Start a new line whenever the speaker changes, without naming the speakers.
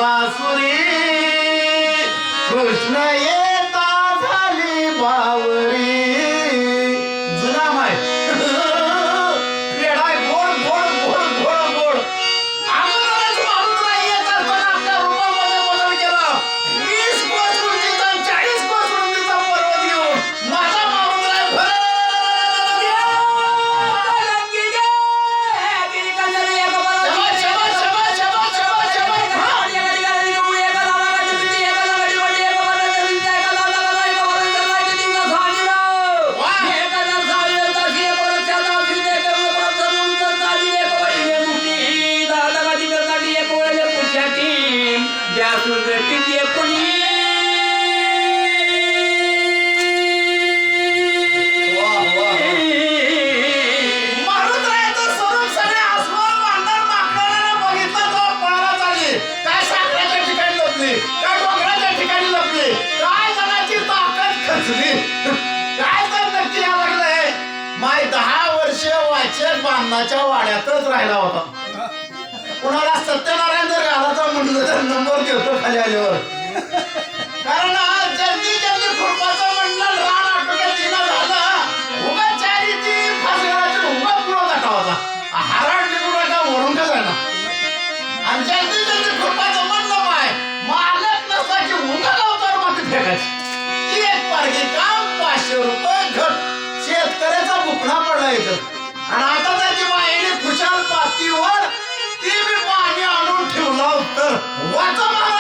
बासुरी कृष्ण येता झाली बावरी जुना माय पेढा गोड गोड गोड गोड गोड अगोदरच मारून नाही येत असताना आपल्या रूपामध्ये बदल केला 20 कोस रुंदीचा 40 कोस रुंदीचा पर्वत घेऊन माझा मारून राय काय तर नक्की या लागलंय माय 10 वर्ष वाचक बांधण्याच्या वाड्यातच राहिला होता कुणाला सत्यनारायण जर घालायचं म्हणलं तर नंबर देतो खाली आल्यावर कारण जल्दी जल्दी खुरपाचं म्हणलं रान आटोक्यात जिना झालं उगा चारी ती फासगराची उगा पुढं दाटा होता हराड लिंबू का वरून का जाणार आणि जल्दी जल्दी खुरपाचं म्हणलं माय मालक नसता की उगा लावतावर माती फेकायची एक पारगी काम 500 रुपये घट शेतकऱ्याचा बुकणा पडला इथं आणि आता त्याची बाईने खुशाल पातीवर ती बी पाणी आणून ठेवला तर वाचा मारा